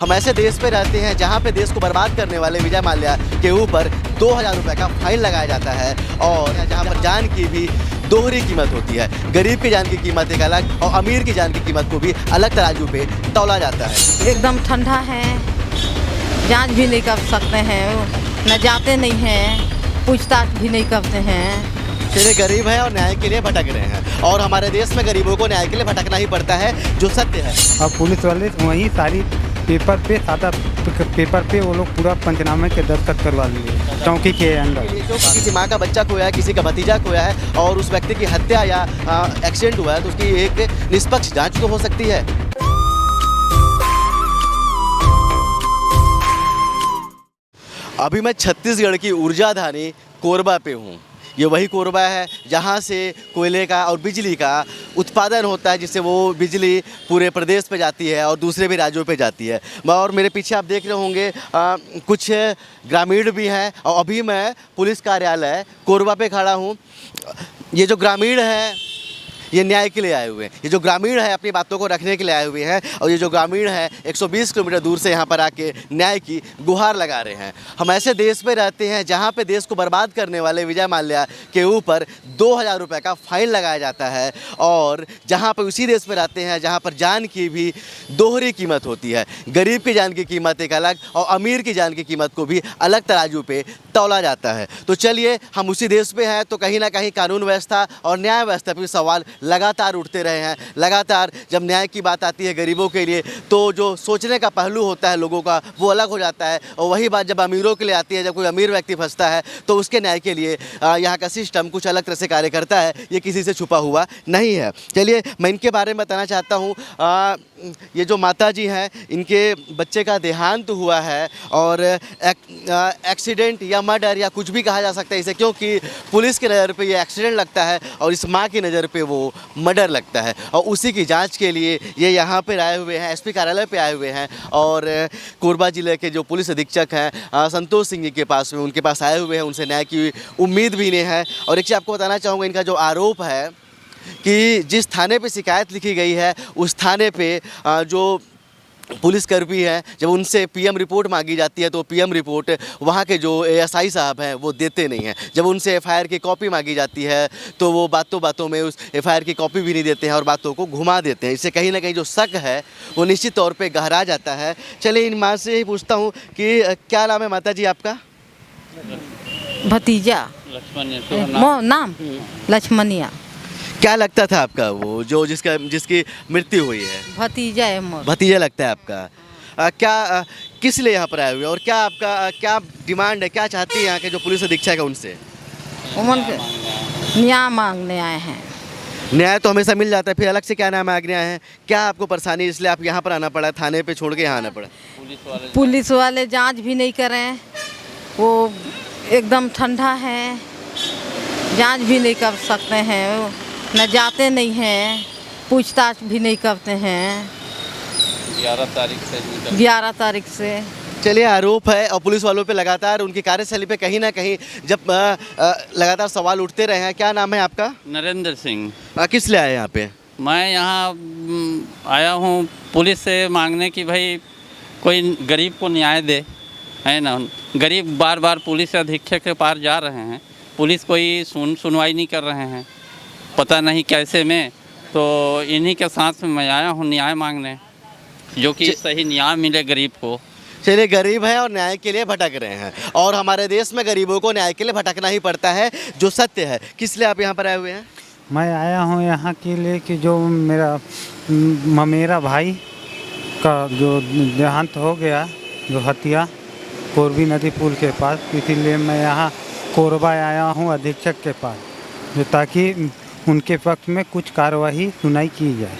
हम ऐसे देश पे रहते हैं जहां पे देश को बर्बाद करने वाले विजय माल्या के ऊपर 2000 रुपये का फाइन लगाया जाता है और जहां पर जान की भी दोहरी कीमत होती है। गरीब की जान की कीमत एक अलग और अमीर की जान की कीमत को भी अलग तराजू पे तौला जाता है। एकदम ठंडा है, जांच भी नहीं कर सकते हैं, न जाते नहीं हैं, पूछताछ भी नहीं करते हैं। चलिए, गरीब है और न्याय के लिए भटक रहे हैं और हमारे देश में गरीबों को न्याय के लिए भटकना ही पड़ता है, जो सत्य है। अब पुलिस वाले वहीं सारी सादा पेपर पे वो लोग पूरा पंचनामे के दस्तखत करवा लिए चौकी के अंदर। जो किसी माँ का बच्चा खोया है, किसी का भतीजा खोया है और उस व्यक्ति की हत्या या एक्सीडेंट हुआ है तो उसकी एक निष्पक्ष जांच तो हो सकती है। अभी मैं छत्तीसगढ़ की ऊर्जाधानी कोरबा पे हूँ। ये वही कोरबा है जहाँ से कोयले का और बिजली का उत्पादन होता है, जिससे वो बिजली पूरे प्रदेश पे जाती है और दूसरे भी राज्यों पे जाती है। और मेरे पीछे आप देख रहे होंगे कुछ ग्रामीण भी हैं और अभी मैं पुलिस कार्यालय कोरबा पे खड़ा हूँ। ये जो ग्रामीण हैं ये न्याय के लिए आए हुए हैं, ये जो ग्रामीण है अपनी बातों को रखने के लिए आए हुए हैं और ये जो ग्रामीण है 120 किलोमीटर दूर से यहाँ पर आके न्याय की गुहार लगा रहे हैं। हम ऐसे देश में रहते हैं जहाँ पे देश को बर्बाद करने वाले विजय माल्या के ऊपर 2000 रुपये का फाइन लगाया जाता है और जहाँ पर उसी देश में रहते हैं जहाँ पर जान की भी दोहरी कीमत होती है। गरीब की जान की कीमत एक अलग और अमीर की जान की कीमत को भी अलग तराजू पे तौला जाता है। तो चलिए, हम उसी देश में हैं तो कहीं ना कहीं कानून व्यवस्था और न्याय व्यवस्था पर सवाल लगातार उठते रहे हैं। लगातार जब न्याय की बात आती है गरीबों के लिए तो जो सोचने का पहलू होता है लोगों का वो अलग हो जाता है और वही बात जब अमीरों के लिए आती है, जब कोई अमीर व्यक्ति फंसता है तो उसके न्याय के लिए यहाँ का सिस्टम कुछ अलग तरह से कार्य करता है। ये किसी से छुपा हुआ नहीं है। चलिए, मैं इनके बारे में बताना चाहता हूँ। ये जो माता जी हैं, इनके बच्चे का देहांत हुआ है और एक्सीडेंट या मर्डर या कुछ भी कहा जा सकता है इसे, क्योंकि पुलिस की नज़र पे ये एक्सीडेंट लगता है और इस माँ की नज़र पे वो मर्डर लगता है और उसी की जांच के लिए ये यहाँ पर आए हुए हैं, एसपी कार्यालय पे आए हुए हैं और कोरबा ज़िले के जो पुलिस अधीक्षक हैं संतोष सिंह जी के पास में उनके पास आए हुए हैं। उनसे न्याय की उम्मीद भी नहीं है। और एक चीज़ आपको बताना चाहूँगा, इनका जो आरोप है कि जिस थाने पे शिकायत लिखी गई है उस थाने पे जो पुलिसकर्मी हैं, जब उनसे पीएम रिपोर्ट मांगी जाती है तो पीएम रिपोर्ट वहाँ के जो एएसआई साहब हैं वो देते नहीं हैं। जब उनसे एफआईआर की कॉपी मांगी जाती है तो वो बातों बातों में उस एफआईआर की कॉपी भी नहीं देते हैं और बातों को घुमा देते हैं। इससे कहीं ना कहीं जो शक है वो निश्चित तौर पे गहरा जाता है। चलिए, इन माँ से ही पूछता हूँ कि क्या नाम है माता जी आपका? भतीजा नाम लक्ष्मणिया। क्या लगता था आपका वो जो जिसकी मृत्यु हुई है? भतीजा है मोर। भतीजा लगता है आपका। क्या किस लिए यहाँ पर आए हुए और क्या आपका क्या डिमांड है, क्या चाहती है यहाँ के जो पुलिस अधीक्षक है उनसे? न्याय मांगने आए हैं। न्याय तो हमेशा मिल जाता है, फिर अलग से क्या न्याय मांगने आए हैं? क्या आपको परेशानी इसलिए आप यहाँ पर आना पड़ा, थाने पे छोड़ के यहाँ आना पड़ा? पुलिस वाले जांच भी नहीं करें, वो एकदम ठंडा है, जांच भी नहीं कर सकते हैं, न जाते नहीं हैं, पूछताछ भी नहीं करते हैं। 11 तारीख से चलिए, आरोप है और पुलिस वालों पे लगातार उनकी कार्यशैली पे कहीं ना कहीं जब लगातार सवाल उठते रहे हैं। क्या नाम है आपका? नरेंद्र सिंह। किस लिए आए यहाँ पे? मैं यहाँ आया हूँ पुलिस से मांगने की भाई कोई गरीब को न्याय दे, है ना। गरीब बार बार पुलिस अधीक्षक के पास जा रहे हैं, पुलिस कोई सुनवाई नहीं कर रहे हैं, पता नहीं कैसे में। तो इन्हीं के साथ मैं आया हूँ न्याय मांगने, जो कि सही न्याय मिले गरीब को। चलिए, गरीब है और न्याय के लिए भटक रहे हैं और हमारे देश में गरीबों को न्याय के लिए भटकना ही पड़ता है, जो सत्य है। किस लिए आप यहाँ पर आए हुए हैं? मैं आया हूँ यहाँ के लिए कि जो मेरा भाई का जो देहांत हो गया, जो हत्या कोरबी नदी पुल के पास, इसीलिए मैं यहाँ कोरबा आया हूँ अधीक्षक के पास, जो ताकि उनके पक्ष में कुछ कार्रवाई सुनाई की जाए।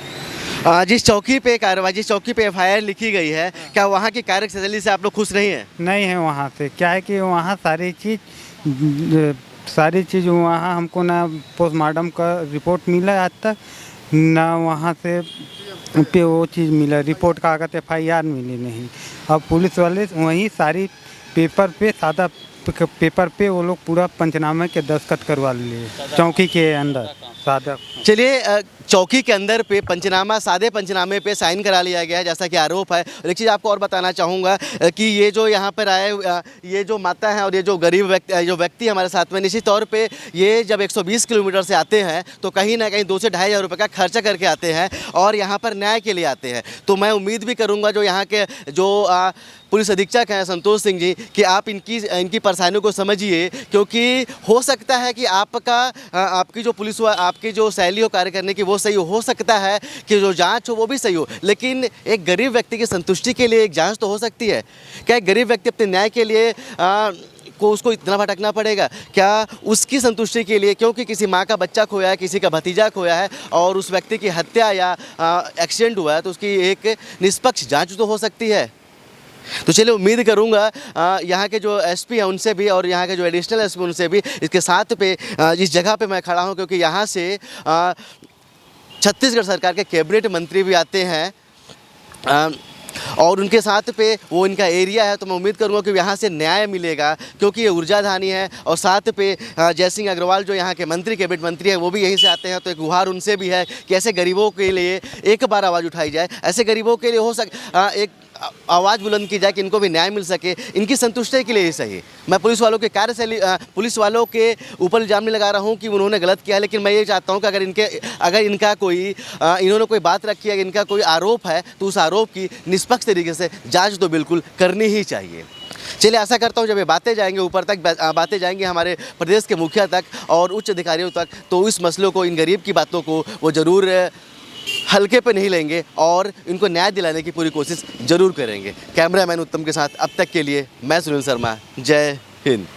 जिस चौकी पे कार्रवाई, जिस चौकी पे एफआईआर लिखी गई है, क्या वहाँ की कार्यशैली से आप लोग खुश नहीं हैं? नहीं है वहाँ से। क्या है कि वहाँ सारी चीज़ वहाँ हमको ना पोस्टमार्टम का रिपोर्ट मिला आज तक, ना वहाँ से पे वो चीज़ मिला, रिपोर्ट कागज एफआईआर मिली नहीं। अब पुलिस वाले वहीं सारी पेपर पे वो लोग पूरा पंचनामे के दस्तखत करवा लिए चौकी के अंदर सादा। चलिए, चौकी के अंदर पे पंचनामा, सादे पंचनामे पे साइन करा लिया गया है, जैसा कि आरोप है। और एक चीज़ आपको और बताना चाहूँगा कि ये जो यहाँ पर आए, ये जो माता हैं और ये जो गरीब व्यक्ति हमारे साथ में, निश्चित तौर पे ये जब 120 किलोमीटर से आते हैं तो कहीं ना कहीं 2 से 2,500 रुपये का खर्चा करके आते हैं और यहाँ पर न्याय के लिए आते हैं। तो मैं उम्मीद भी करूँगा जो यहाँ के जो पुलिस अधीक्षक हैं संतोष सिंह जी, कि आप इनकी परेशानियों को समझिए, क्योंकि हो सकता है कि आपकी जो पुलिस आपकी जो शैली हो कार्य करने की वो सही हो सकता है कि जो जांच हो वो भी सही हो, लेकिन एक गरीब व्यक्ति की संतुष्टि के लिए एक जांच तो हो सकती है। क्या एक गरीब व्यक्ति अपने न्याय के लिए को उसको इतना भटकना पड़ेगा? क्या उसकी संतुष्टि के लिए, क्योंकि किसी माँ का बच्चा खोया है, किसी का भतीजा खोया है और उस व्यक्ति की हत्या या एक्सीडेंट हुआ है, तो उसकी एक निष्पक्ष जांच तो हो सकती है। तो चलिए, उम्मीद करूंगा यहाँ के जो एसपी हैं उनसे भी और यहाँ के जो एडिशनल एसपी उनसे भी इसके साथ पे इस जगह पे मैं खड़ा हूँ, क्योंकि यहाँ से छत्तीसगढ़ सरकार के कैबिनेट मंत्री भी आते हैं और उनके साथ पे वो इनका एरिया है। तो मैं उम्मीद करूंगा कि यहाँ से न्याय मिलेगा, क्योंकि ये ऊर्जाधानी है और साथ पे जय सिंह अग्रवाल जो यहाँ के मंत्री, कैबिनेट मंत्री हैं, वो भी यहीं से आते हैं। तो एक गुहार उनसे भी है कि ऐसे गरीबों के लिए एक बार आवाज़ उठाई जाए, ऐसे गरीबों के लिए एक आवाज़ बुलंद की जाए कि इनको भी न्याय मिल सके, इनकी संतुष्टि के लिए ही सही। मैं पुलिस वालों के कार्यशैली, पुलिस वालों के ऊपर इल्ज़ाम नहीं लगा रहा हूँ कि उन्होंने गलत किया है, लेकिन मैं ये चाहता हूँ कि अगर इनका कोई इन्होंने कोई बात रखी है, इनका कोई आरोप है, तो उस आरोप की निष्पक्ष तरीके से जांच तो बिल्कुल करनी ही चाहिए। चलिए, आशा करता हूँ जब ये बातें जाएंगे ऊपर तक, बातें जाएंगी हमारे प्रदेश के मुखिया तक और उच्च अधिकारियों तक, तो इस मसलों को, इन गरीब की बातों को वो ज़रूर हल्के पे नहीं लेंगे और इनको न्याय दिलाने की पूरी कोशिश ज़रूर करेंगे। कैमरामैन उत्तम के साथ अब तक के लिए मैं सुनील शर्मा। जय हिंद।